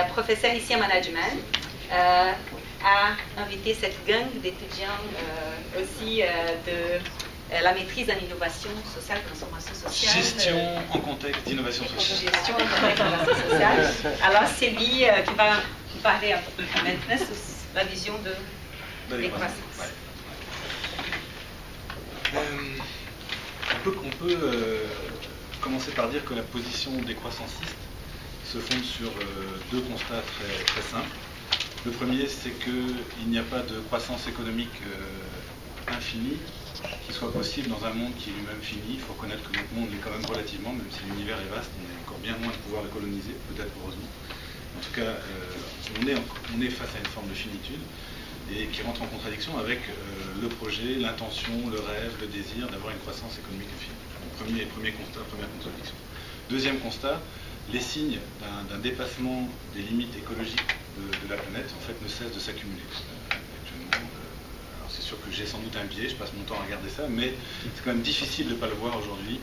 Professeur ici en management, a invité cette gang d'étudiants aussi de la maîtrise en innovation sociale, transformation sociale. Gestion en contexte d'innovation sociale. Gestion en contexte d'innovation sociale. Alors c'est lui qui va nous parler maintenant sur la vision de décroissance. On peut commencer par dire que la position décroissanciste se fonde sur deux constats très simples. Le premier, c'est qu'il n'y a pas de croissance économique infinie qui soit possible dans un monde qui est lui-même fini. Il faut reconnaître que notre monde est quand même relativement, même si l'univers est vaste, on est encore bien loin de pouvoir le coloniser, peut-être heureusement. En tout cas, on est face à une forme de finitude et qui rentre en contradiction avec le projet, l'intention, le rêve, le désir d'avoir une croissance économique infinie. Premier constat, première contradiction. Deuxième constat, les signes d'un dépassement des limites écologiques de la planète en fait ne cessent de s'accumuler. Actuellement, alors c'est sûr que j'ai sans doute un biais, je passe mon temps à regarder ça, mais c'est quand même difficile de ne pas le voir aujourd'hui.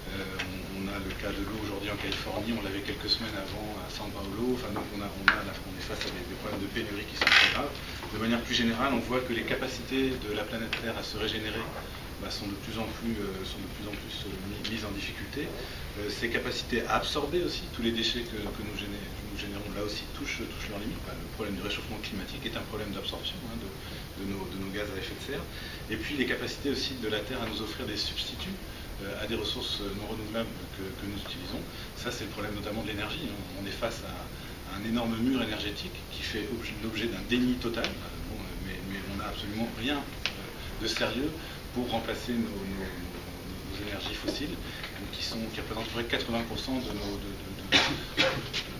On a le cas de l'eau aujourd'hui en Californie, on l'avait quelques semaines avant à São Paulo, enfin, donc on est face à des problèmes de pénurie qui sont très graves. De manière plus générale, on voit que les capacités de la planète Terre à se régénérer sont de plus en plus mises en difficulté. Ces capacités à absorber aussi tous les déchets que nous générons, là aussi, touchent leurs limites. Le problème du réchauffement climatique est un problème d'absorption de nos gaz à effet de serre. Et puis les capacités aussi de la Terre à nous offrir des substituts à des ressources non renouvelables que nous utilisons. Ça, c'est le problème notamment de l'énergie. On est face à un énorme mur énergétique qui fait l'objet d'un déni total, mais on n'a absolument rien de sérieux pour remplacer nos énergies fossiles, qui représentent 80% de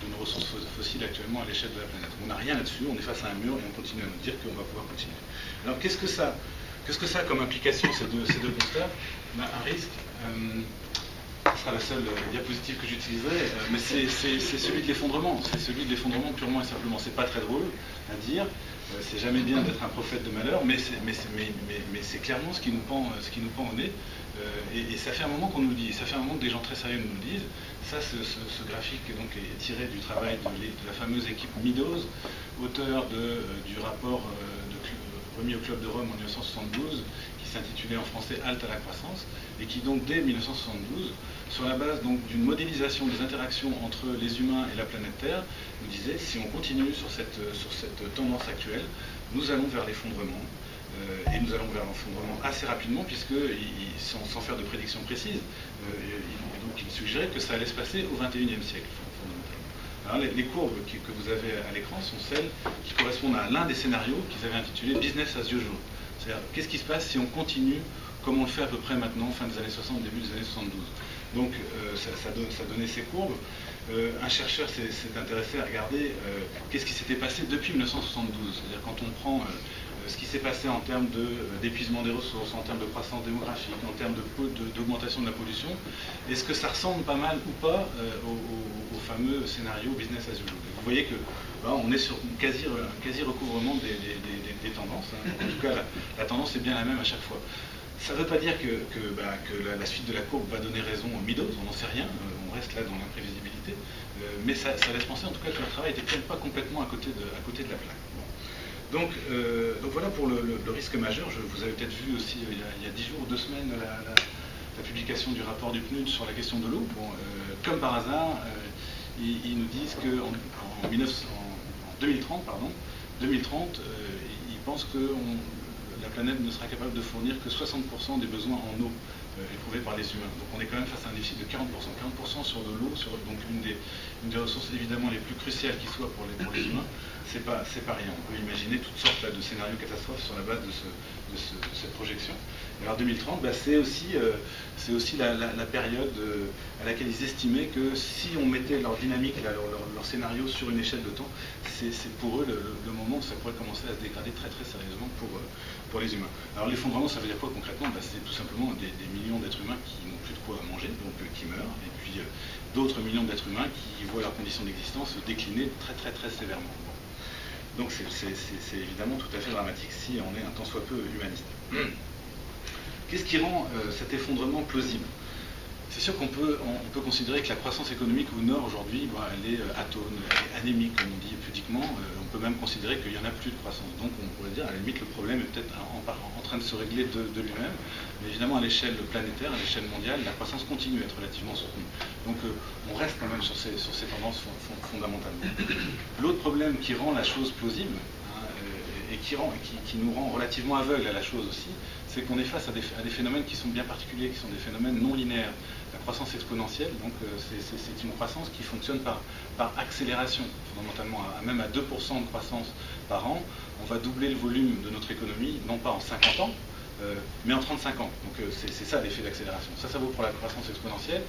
nos ressources fossiles actuellement à l'échelle de la planète. On n'a rien là-dessus, on est face à un mur et on continue à nous dire qu'on va pouvoir continuer. Alors qu'est-ce que ça a comme implication, ces deux constats? Un risque, ce sera la seule diapositive que j'utiliserai, mais c'est celui de l'effondrement. C'est celui de l'effondrement purement et simplement. C'est pas très drôle à dire, c'est jamais bien d'être un prophète de malheur, mais c'est clairement ce qui nous pend au nez. Et ça fait un moment qu'on nous le dit, ça fait un moment que des gens très sérieux nous le disent. Ça, ce graphique donc, est tiré du travail de la fameuse équipe Meadows, auteur du rapport remis au Club de Rome en 1972, qui s'intitulait en français Halte à la croissance, et qui donc dès 1972, sur la base d'une modélisation des interactions entre les humains et la planète Terre, nous disait si on continue sur cette tendance actuelle, nous allons vers l'effondrement. Et nous allons vers l'effondrement assez rapidement, puisque, sans faire de prédictions précises, donc il suggérait que ça allait se passer au XXIe siècle, fondamentalement. Alors, les courbes que vous avez à l'écran sont celles qui correspondent à l'un des scénarios qu'ils avaient intitulé Business as usual. C'est-à-dire, qu'est-ce qui se passe si on continue comme on le fait à peu près maintenant, fin des années 60, début des années 72. Donc, ça donnait ces courbes. Un chercheur s'est intéressé à regarder qu'est-ce qui s'était passé depuis 1972. C'est-à-dire, quand on prend ce qui s'est passé en termes d'épuisement des ressources, en termes de croissance démographique, en termes d'augmentation de la pollution, est-ce que ça ressemble pas mal ou pas au fameux scénario business as usual? Vous voyez que on est sur un quasi recouvrement des tendances. En tout cas, la tendance est bien la même à chaque fois. Ça ne veut pas dire que la suite de la courbe va donner raison aux Meadows, on n'en sait rien, on reste là dans l'imprévisibilité, mais ça laisse penser en tout cas que le travail n'était peut-être pas complètement à côté de la plaque. Donc voilà pour le risque majeur. Vous avez peut-être vu aussi il y a 10 jours ou 2 semaines la publication du rapport du PNUD sur la question de l'eau. Comme par hasard, ils nous disent qu'en 2030, ils pensent que la planète ne sera capable de fournir que 60% des besoins en eau éprouvés par les humains. Donc on est quand même face à un déficit de 40%. 40% sur de l'eau, donc une des ressources évidemment les plus cruciales qui soient pour les humains, c'est pas rien. On peut imaginer toutes sortes de scénarios catastrophes sur la base de cette projection. Et alors 2030, c'est aussi la période à laquelle ils estimaient que si on mettait leur dynamique, leur scénario sur une échelle de temps, c'est pour eux le moment où ça pourrait commencer à se dégrader très très sérieusement pour les humains. Alors l'effondrement, ça veut dire quoi concrètement? C'est tout simplement des millions d'êtres humains qui n'ont plus de quoi manger, donc qui meurent, et puis d'autres millions d'êtres humains qui voient leurs conditions d'existence se décliner très très très sévèrement. Donc c'est évidemment tout à fait dramatique si on est un tant soit peu humaniste. Qu'est-ce qui rend cet effondrement plausible? c'est sûr qu'on peut considérer que la croissance économique au Nord aujourd'hui, elle est atone, elle est anémique, comme on dit pudiquement. On peut même considérer qu'il n'y en a plus de croissance. Donc on pourrait dire, à la limite, le problème est peut-être en train de se régler de lui-même. Mais évidemment, à l'échelle planétaire, à l'échelle mondiale, la croissance continue à être relativement soutenue. Donc on reste quand même sur ces tendances fondamentalement. L'autre problème qui rend la chose plausible, et qui nous rend relativement aveugles à la chose aussi, c'est qu'on est face à des phénomènes qui sont bien particuliers, qui sont des phénomènes non linéaires. La croissance exponentielle, donc c'est une croissance qui fonctionne par accélération, fondamentalement, même à 2% de croissance par an, on va doubler le volume de notre économie, non pas en 50 ans, mais en 35 ans. Donc c'est ça l'effet d'accélération. Ça vaut pour la croissance exponentielle,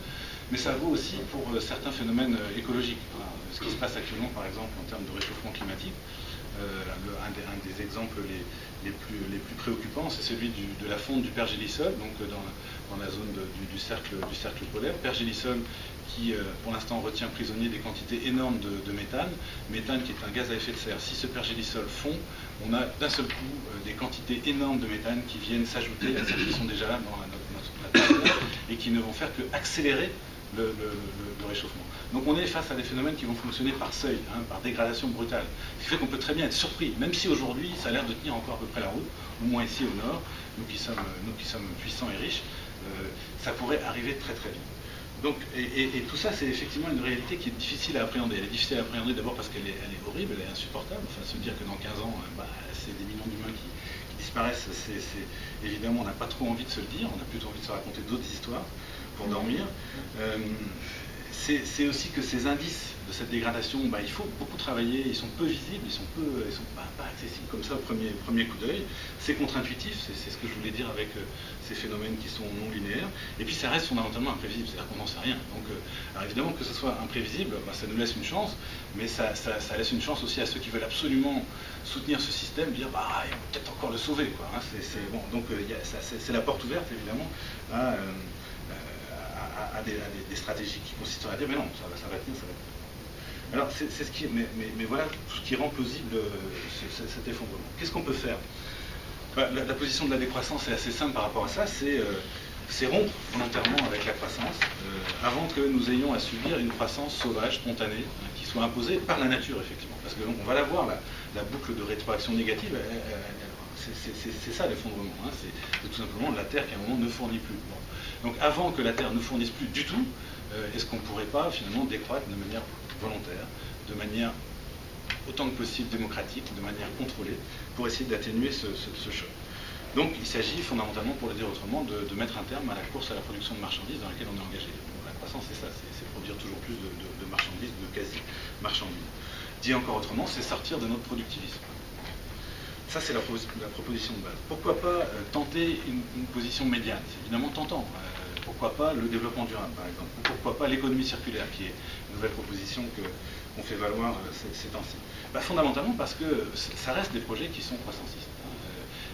mais ça vaut aussi pour certains phénomènes écologiques. Ce qui se passe actuellement, par exemple, en termes de réchauffement climatique, un des exemples les plus préoccupants, c'est celui de la fonte du pergélisol, donc dans la zone du cercle polaire. Pergélisol qui, pour l'instant, retient prisonnier des quantités énormes de méthane. Méthane qui est un gaz à effet de serre. Si ce pergélisol fond, on a d'un seul coup des quantités énormes de méthane qui viennent s'ajouter à celles qui sont déjà là dans notre atmosphère et qui ne vont faire qu'accélérer le réchauffement. Donc on est face à des phénomènes qui vont fonctionner par seuil, par dégradation brutale. Ce qui fait qu'on peut très bien être surpris, même si aujourd'hui ça a l'air de tenir encore à peu près la route, au moins ici au nord, nous qui sommes puissants et riches, ça pourrait arriver très très vite. Donc, et tout ça, c'est effectivement une réalité qui est difficile à appréhender. Elle est difficile à appréhender d'abord parce qu'elle est horrible, elle est insupportable. Enfin, se dire que dans 15 ans, c'est des millions d'humains qui disparaissent, évidemment, on n'a pas trop envie de se le dire, on a plutôt envie de se raconter d'autres histoires pour dormir. C'est aussi que ces indices de cette dégradation, il faut beaucoup travailler, ils sont peu visibles, ils sont pas accessibles comme ça au premier coup d'œil. C'est contre-intuitif, c'est ce que je voulais dire avec ces phénomènes qui sont non linéaires. Et puis ça reste fondamentalement imprévisible, c'est-à-dire qu'on n'en sait rien. Donc, alors évidemment que ce soit imprévisible, ça nous laisse une chance, mais ça laisse une chance aussi à ceux qui veulent absolument soutenir ce système, dire il va peut-être encore le sauver, quoi. Bon, donc c'est la porte ouverte évidemment à des stratégies qui consisteraient à dire mais non, ça va tenir, ça va tenir. Alors c'est ce qui, mais voilà ce qui rend plausible cet effondrement. Qu'est-ce qu'on peut faire? La position de la décroissance est assez simple par rapport à ça, c'est rompre volontairement avec la croissance avant que nous ayons à subir une croissance sauvage, spontanée, qui soit imposée par la nature effectivement. Parce que donc, on va la voir, la boucle de rétroaction négative, c'est ça l'effondrement, c'est tout simplement la Terre qui à un moment ne fournit plus. Bon. Donc avant que la Terre ne fournisse plus du tout, est-ce qu'on ne pourrait pas finalement décroître de manière volontaire, de manière autant que possible démocratique, de manière contrôlée, pour essayer d'atténuer ce choc. Donc il s'agit fondamentalement, pour le dire autrement, de mettre un terme à la course à la production de marchandises dans laquelle on est engagé. Bon, la croissance c'est ça, c'est produire toujours plus de marchandises, de quasi-marchandises. Dit encore autrement, c'est sortir de notre productivisme. Ça, c'est la proposition de base. Pourquoi pas tenter une position médiane? C'est évidemment tentant. Pourquoi pas le développement durable, par exemple? Ou pourquoi pas l'économie circulaire, qui est une nouvelle proposition qu'on fait valoir ces temps-ci? Fondamentalement parce que ça reste des projets qui sont croissancistes.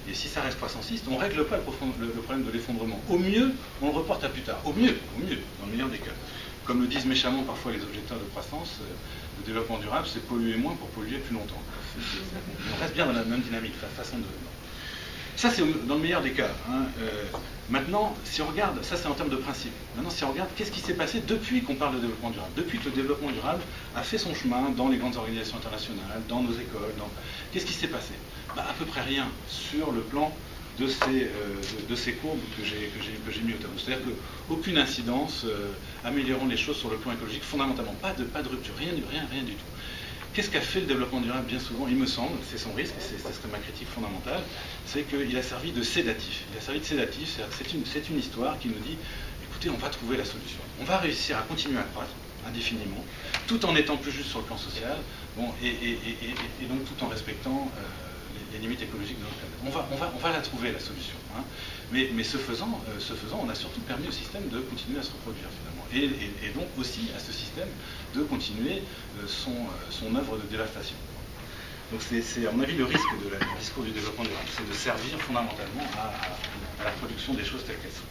Et si ça reste croissanciste, on ne règle pas le problème de l'effondrement. Au mieux, on le reporte à plus tard. Au mieux, dans le meilleur des cas. Comme le disent méchamment parfois les objecteurs de croissance, le développement durable, c'est polluer moins pour polluer plus longtemps. On reste bien dans la même dynamique, façon de... Ça, c'est dans le meilleur des cas. Maintenant, si on regarde, ça c'est en termes de principe. Maintenant, si on regarde, qu'est-ce qui s'est passé depuis qu'on parle de développement durable? Depuis que le développement durable a fait son chemin dans les grandes organisations internationales, dans nos écoles, qu'est-ce qui s'est passé? À peu près rien sur le plan de ces courbes que j'ai mis au tableau. C'est-à-dire qu'aucune incidence améliorant les choses sur le plan écologique, fondamentalement, pas de rupture, rien du tout. Qu'est-ce qu'a fait le développement durable bien souvent? Il me semble, c'est son risque, et ce serait ma critique fondamentale, c'est qu'il a servi de sédatif. Il a servi de sédatif, c'est une histoire qui nous dit, écoutez, on va trouver la solution. On va réussir à continuer à croître indéfiniment, tout en étant plus juste sur le plan social, et donc tout en respectant les limites écologiques de notre planète. On va la trouver, la solution. Mais ce faisant, on a surtout permis au système de continuer à se reproduire, finalement. Et donc aussi à ce système de continuer son œuvre de dévastation. Donc c'est à mon avis le risque du discours du développement durable, c'est de servir fondamentalement à la production des choses telles qu'elles sont.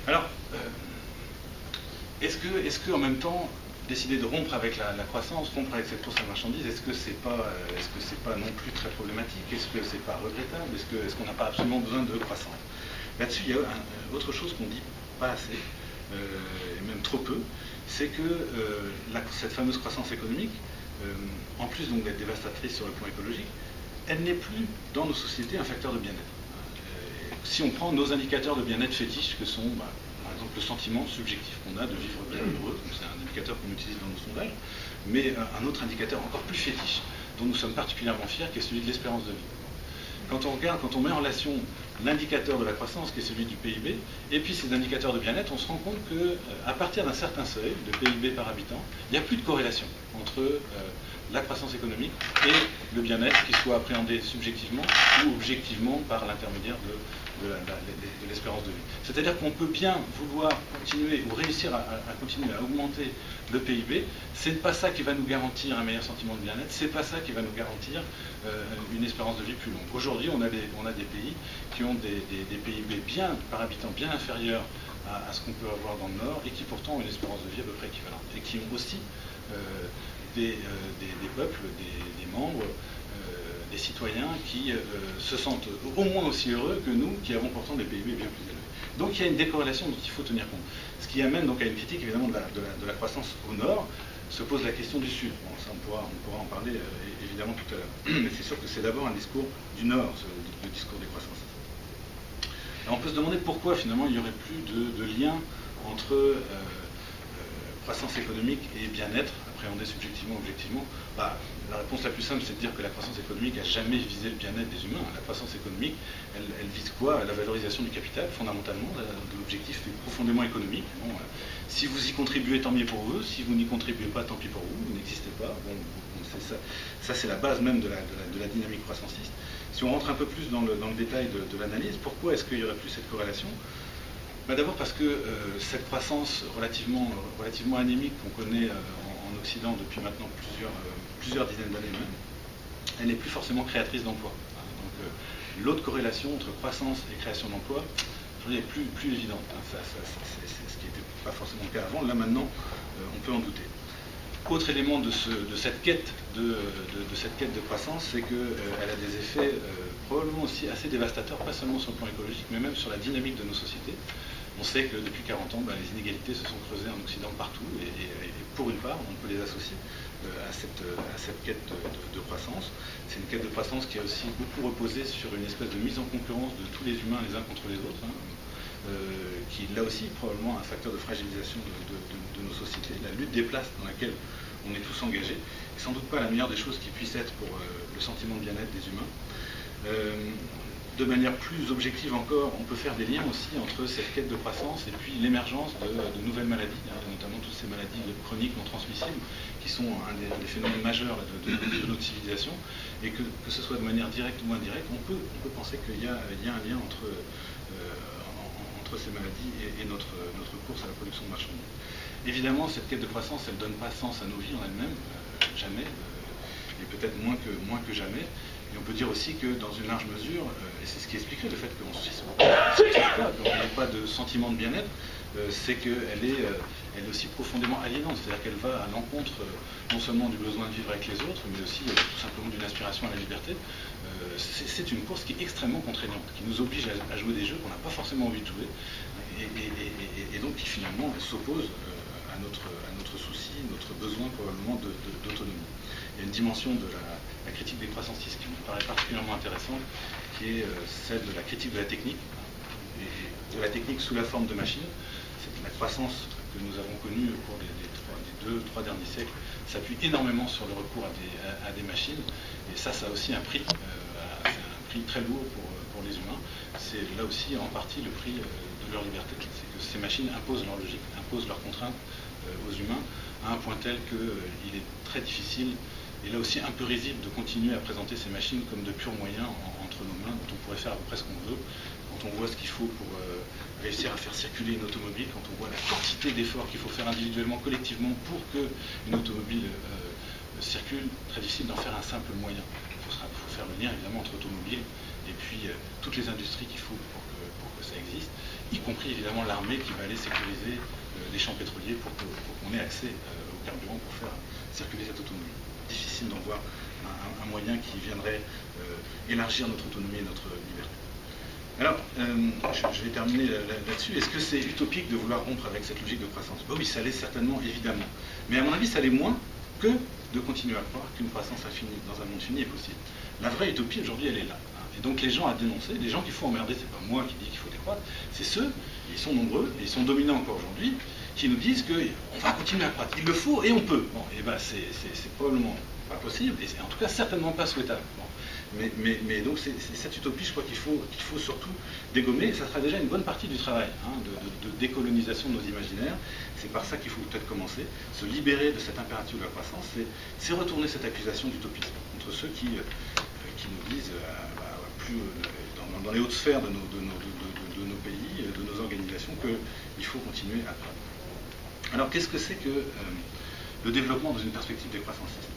Alors, est-ce que en même temps, décider de rompre avec la croissance, rompre avec cette course à la marchandise, est-ce que c'est pas non plus très problématique? Est-ce que c'est pas regrettable? Est-ce qu'on n'a pas absolument besoin de croissance? Là-dessus, il y a autre chose qu'on dit pas assez, et même trop peu, c'est que cette fameuse croissance économique, en plus donc d'être dévastatrice sur le plan écologique, elle n'est plus dans nos sociétés un facteur de bien-être. Si on prend nos indicateurs de bien-être fétiches, que sont par exemple le sentiment subjectif qu'on a de vivre bien heureux, c'est un indicateur qu'on utilise dans nos sondages, mais un autre indicateur encore plus fétiche, dont nous sommes particulièrement fiers, qui est celui de l'espérance de vie. Quand on met en relation l'indicateur de la croissance, qui est celui du PIB, et puis ces indicateurs de bien-être, on se rend compte qu'à partir d'un certain seuil de PIB par habitant, il n'y a plus de corrélation entre la croissance économique et le bien-être, qui soit appréhendé subjectivement ou objectivement par l'intermédiaire de l'espérance de vie. C'est-à-dire qu'on peut bien vouloir continuer ou réussir à continuer à augmenter le PIB, c'est pas ça qui va nous garantir un meilleur sentiment de bien-être, c'est pas ça qui va nous garantir une espérance de vie plus longue. Aujourd'hui, on a des pays qui ont des PIB par habitant bien inférieurs à ce qu'on peut avoir dans le Nord et qui pourtant ont une espérance de vie à peu près équivalente et qui ont aussi des peuples, des membres, des citoyens qui se sentent au moins aussi heureux que nous, qui avons pourtant des PIB bien plus élevés. Donc il y a une décorrélation dont il faut tenir compte. Ce qui amène donc à une critique évidemment de la croissance au nord. Se pose la question du sud. Bon, ça on pourra en parler évidemment tout à l'heure. Mais c'est sûr que c'est d'abord un discours du nord, le discours des croissances. Alors on peut se demander pourquoi finalement il n'y aurait plus de lien entre croissance économique et bien-être, appréhendé subjectivement, objectivement. La réponse la plus simple, c'est de dire que la croissance économique n'a jamais visé le bien-être des humains. La croissance économique, elle vise quoi? La valorisation du capital, fondamentalement. L'objectif est profondément économique. Bon, si vous y contribuez, tant mieux pour vous. Si vous n'y contribuez pas, tant pis pour vous. Vous n'existez pas. Bon, c'est ça. Ça, c'est la base même de la dynamique croissanciste. Si on rentre un peu plus dans le détail de l'analyse, pourquoi est-ce qu'il n'y aurait plus cette corrélation? D'abord parce que cette croissance relativement anémique qu'on connaît en Occident depuis maintenant plusieurs dizaines d'années même, elle n'est plus forcément créatrice d'emplois. Donc l'autre corrélation entre croissance et création d'emplois est plus évidente. C'est ce qui n'était pas forcément le cas avant. Là maintenant, on peut en douter. Autre élément de cette quête de croissance, c'est qu'elle a des effets probablement aussi assez dévastateurs, pas seulement sur le plan écologique, mais même sur la dynamique de nos sociétés. On sait que depuis 40 ans, les inégalités se sont creusées en Occident partout, et pour une part, on peut les associer à cette quête de croissance. C'est une quête de croissance qui a aussi beaucoup reposé sur une espèce de mise en concurrence de tous les humains les uns contre les autres, qui là aussi probablement un facteur de fragilisation de nos sociétés. La lutte des places dans laquelle on est tous engagés n'est sans doute pas la meilleure des choses qui puisse être pour le sentiment de bien-être des humains. De manière plus objective encore, on peut faire des liens aussi entre cette quête de croissance et puis l'émergence de nouvelles maladies, notamment toutes ces maladies chroniques non transmissibles, qui sont un des phénomènes majeurs de notre civilisation, et que ce soit de manière directe ou indirecte, on peut penser qu'il y a un lien entre ces maladies et notre course à la production de marchandises. Évidemment, cette quête de croissance, elle ne donne pas sens à nos vies en elle-même, jamais, et peut-être moins que jamais. Et on peut dire aussi que dans une large mesure, et c'est ce qui expliquerait le fait qu'on n'ait pas de sentiment de bien-être, c'est qu'elle est aussi profondément aliénante, c'est-à-dire qu'elle va à l'encontre non seulement du besoin de vivre avec les autres, mais aussi tout simplement d'une aspiration à la liberté. C'est une course qui est extrêmement contraignante, qui nous oblige à jouer des jeux qu'on n'a pas forcément envie de jouer, et donc qui finalement s'oppose à notre souci, notre besoin probablement d'autonomie. Il y a une dimension de la critique des croissancistes qui me paraît particulièrement intéressante, qui est celle de la critique de la technique, et de la technique sous la forme de machines. La croissance que nous avons connue au cours des 2-3 derniers siècles s'appuie énormément sur le recours à des machines, et ça a aussi un prix très lourd pour les humains. C'est là aussi en partie le prix de leur liberté. C'est que ces machines imposent leur logique, imposent leurs contraintes aux humains, à un point tel qu'il est très difficile, et là aussi un peu risible, de continuer à présenter ces machines comme de purs moyens entre nos mains, dont on pourrait faire à peu près ce qu'on veut. Quand on voit ce qu'il faut pour réussir à faire circuler une automobile, quand on voit la quantité d'efforts qu'il faut faire individuellement, collectivement, pour qu'une automobile circule, très difficile d'en faire un simple moyen. Il faut faire le lien évidemment entre automobile et puis toutes les industries qu'il faut pour que ça existe, y compris évidemment l'armée qui va aller sécuriser des champs pétroliers pour qu'on ait accès au carburant pour faire circuler cette automobile. Difficile d'en voir un moyen qui viendrait élargir notre autonomie et notre liberté. Alors, je vais terminer là-dessus. Est-ce que c'est utopique de vouloir rompre avec cette logique de croissance? Oui, ça l'est certainement, évidemment. Mais à mon avis, ça l'est moins que de continuer à croire qu'une croissance infinie dans un monde fini est possible. La vraie utopie, aujourd'hui, elle est là. Et donc les gens à dénoncer, les gens qu'il faut emmerder, c'est pas moi qui dis qu'il faut décroître, c'est ceux, ils sont nombreux, et ils sont dominants encore aujourd'hui, qui nous disent qu'on va continuer à croître. Il le faut et on peut. Bon, et ben c'est probablement pas possible, et c'est en tout cas certainement pas souhaitable. Bon. Mais donc c'est cette utopie, je crois qu'il faut surtout dégommer, et ça sera déjà une bonne partie du travail de décolonisation de nos imaginaires. C'est par ça qu'il faut peut-être commencer, se libérer de cet impératif de la croissance, c'est retourner cette accusation d'utopisme contre ceux qui nous disent, dans les hautes sphères de nos pays, de nos organisations, qu'il faut continuer à croître. Alors qu'est-ce que c'est que le développement dans une perspective décroissanciste?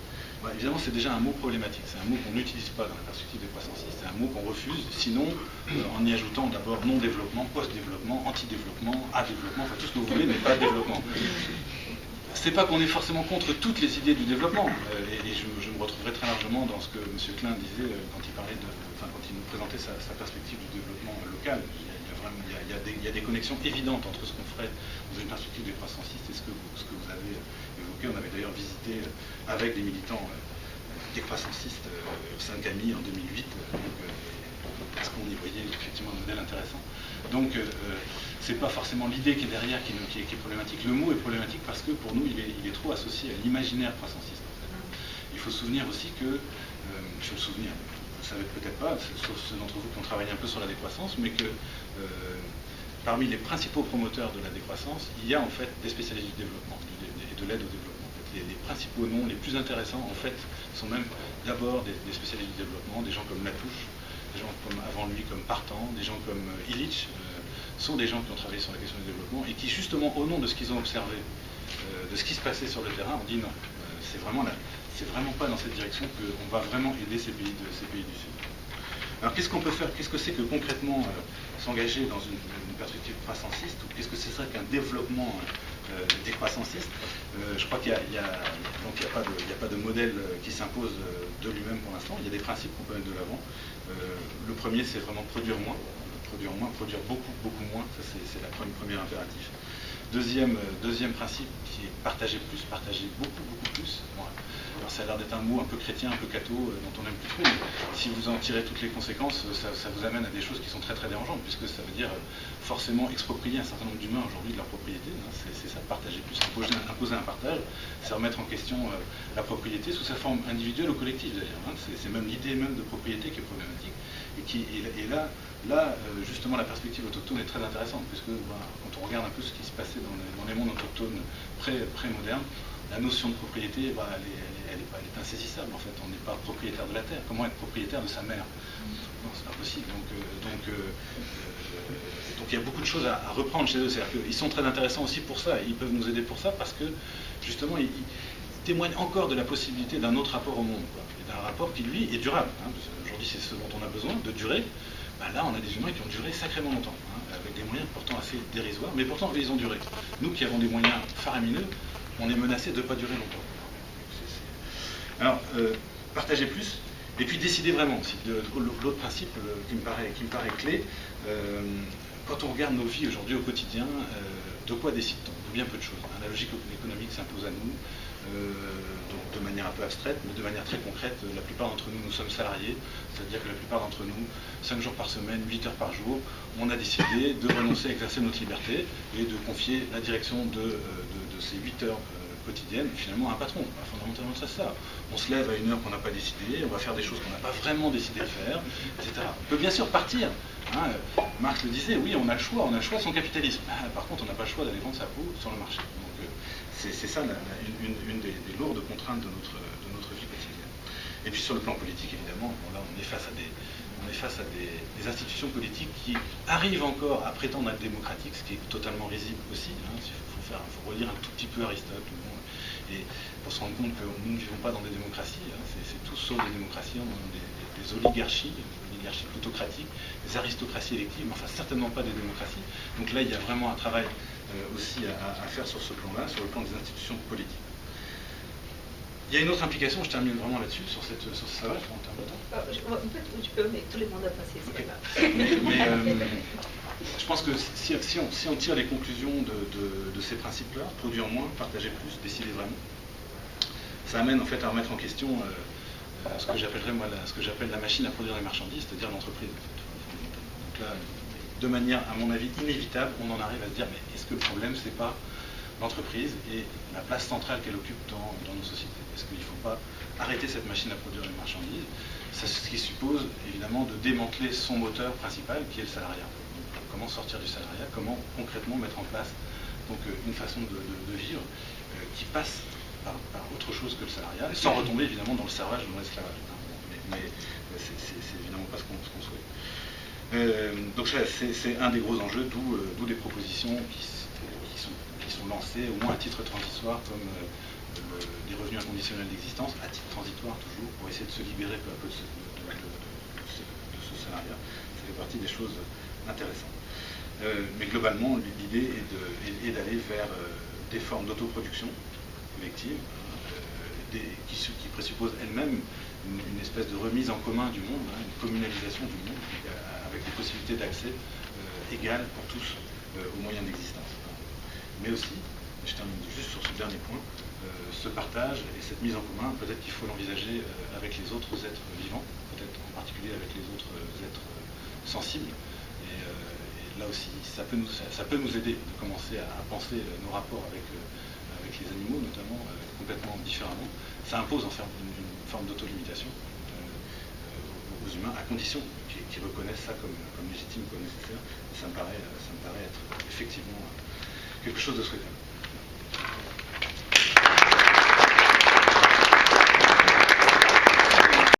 Évidemment, c'est déjà un mot problématique. C'est un mot qu'on n'utilise pas dans la perspective décroissanciste. C'est un mot qu'on refuse, sinon en y ajoutant d'abord non-développement, post-développement, anti-développement, à-développement, enfin tout ce que vous voulez, mais pas développement. C'est pas qu'on est forcément contre toutes les idées du développement. Et je me retrouverai très largement dans ce que M. Klein disait quand il nous présentait sa perspective du développement local. Il y a des connexions évidentes entre ce qu'on ferait dans une perspective décroissanciste et ce que vous avez évoqué. On avait d'ailleurs visité avec des militants décroissancistes Saint-Camille en 2008, parce qu'on y voyait effectivement un modèle intéressant. Donc c'est pas forcément l'idée qui est derrière qui est problématique. Le mot est problématique parce que pour nous il est trop associé à l'imaginaire croissanciste. En fait. Il faut se souvenir aussi que, je veux me souvenir, vous ne savez peut-être pas, sauf ceux d'entre vous qui ont travaillé un peu sur la décroissance, mais que parmi les principaux promoteurs de la décroissance, il y a en fait des spécialistes du développement et de l'aide au développement. En fait, les principaux noms les plus intéressants, en fait, sont même d'abord des spécialistes du développement, des gens comme Latouche, des gens comme avant lui comme Partant, des gens comme Illich, sont des gens qui ont travaillé sur la question du développement et qui, justement, au nom de ce qu'ils ont observé, de ce qui se passait sur le terrain, ont dit non, c'est vraiment pas dans cette direction qu'on va vraiment aider ces pays du Sud. Alors qu'est-ce qu'on peut faire? Qu'est-ce que c'est que concrètement s'engager dans une perspective croissanciste, ou qu'est-ce que ce serait qu'un développement décroissanciste? Je crois qu'il n'y a pas de modèle qui s'impose de lui-même pour l'instant. Il y a des principes qu'on peut mettre de l'avant. Le premier, c'est vraiment produire moins, produire beaucoup moins. Ça, c'est le premier impératif. Deuxième principe, qui est partager plus, partager beaucoup plus. Voilà. Alors ça a l'air d'être un mot un peu chrétien, un peu catho, dont on n'aime plus trop, mais si vous en tirez toutes les conséquences, ça vous amène à des choses qui sont très dérangeantes, puisque ça veut dire forcément exproprier un certain nombre d'humains aujourd'hui de leur propriété. C'est ça, partager plus, imposer un partage, c'est remettre en question la propriété sous sa forme individuelle ou collective d'ailleurs. C'est même l'idée même de propriété qui est problématique. Et là, justement, la perspective autochtone est très intéressante, puisque quand on regarde un peu ce qui se passait dans les mondes autochtones pré-modernes, la notion de propriété, elle est insaisissable en fait. On n'est pas propriétaire de la terre. Comment être propriétaire de sa mère? Non, c'est pas possible. Donc il y a beaucoup de choses à reprendre chez eux. C'est-à-dire qu'ils sont très intéressants aussi pour ça. Ils peuvent nous aider pour ça parce que justement ils témoignent encore de la possibilité d'un autre rapport au monde, et d'un rapport qui lui est durable. Aujourd'hui c'est ce dont on a besoin, de durer. Là on a des humains qui ont duré sacrément longtemps, avec des moyens pourtant assez dérisoires, mais pourtant ils ont duré. Nous qui avons des moyens faramineux, on est menacé de ne pas durer longtemps. Alors, partager plus, et puis décider vraiment aussi. L'autre principe qui me paraît clé, quand on regarde nos vies aujourd'hui au quotidien, de quoi décide-t-on? De bien peu de choses. La logique économique s'impose à nous, de manière un peu abstraite, mais de manière très concrète. La plupart d'entre nous sommes salariés, c'est-à-dire que la plupart d'entre nous, 5 jours par semaine, 8 heures par jour, on a décidé de renoncer à exercer notre liberté et de confier la direction de ces 8 heures quotidiennes finalement à un patron. Fondamentalement, c'est ça. On se lève à une heure qu'on n'a pas décidé, on va faire des choses qu'on n'a pas vraiment décidé de faire, etc. On peut bien sûr partir. Marx le disait, oui, on a le choix de son capitalisme. Par contre, on n'a pas le choix d'aller vendre sa peau sur le marché. Donc, c'est ça une des lourdes contraintes de notre vie quotidienne. Et puis sur le plan politique, évidemment, là on est face à des institutions politiques qui arrivent encore à prétendre être démocratiques, ce qui est totalement risible aussi. Il faut relire un tout petit peu Aristote. Et pour se rendre compte que nous ne vivons pas dans des démocraties, c'est tout sauf des démocraties, on a des oligarchies plutocratiques, des aristocraties électives, mais enfin certainement pas des démocraties. Donc là, il y a vraiment un travail aussi à faire sur ce plan-là, sur le plan des institutions politiques. Il y a une autre implication, je termine vraiment là-dessus, sur ce salvage en termes de temps. Tu peux, mais tout le monde a passé. Okay. Je pense que si on tire les conclusions de ces principes-là, produire moins, partager plus, décider vraiment, ça amène en fait à remettre en question ce que j'appellerais moi ce que j'appelle la machine à produire des marchandises, c'est-à-dire l'entreprise. Donc là, de manière à mon avis inévitable, on en arrive à se dire mais est-ce que le problème c'est pas l'entreprise et la place centrale qu'elle occupe dans nos sociétés? Est-ce qu'il ne faut pas arrêter cette machine à produire des marchandises? C'est ce qui suppose évidemment de démanteler son moteur principal qui est le salariat. Donc, comment sortir du salariat? Comment concrètement mettre en place donc, une façon de vivre qui passe par autre chose que le salariat, sans retomber évidemment dans le servage ou dans l'esclavage. Mais c'est évidemment pas ce qu'on souhaite. Donc c'est un des gros enjeux, d'où des propositions qui sont lancées, au moins à titre transitoire, comme des revenus inconditionnels d'existence, à titre transitoire toujours, pour essayer de se libérer peu à peu de ce salariat. Ça fait partie des choses intéressantes. Mais globalement, l'idée est d'aller vers des formes d'autoproduction collective, qui présuppose elle-même une espèce de remise en commun du monde, une communalisation du monde, avec des possibilités d'accès égales pour tous aux moyens d'existence. Mais aussi, je termine juste sur ce dernier point, ce partage et cette mise en commun, peut-être qu'il faut l'envisager avec les autres êtres vivants, peut-être en particulier avec les autres êtres sensibles. Et là aussi, ça peut nous aider de commencer à penser nos rapports avec les animaux, notamment, complètement différemment. Ça impose en fait une forme d'autolimitation aux humains, à condition qu'ils reconnaissent ça comme légitime, comme nécessaire. Ça me paraît être effectivement quelque chose de souhaitable.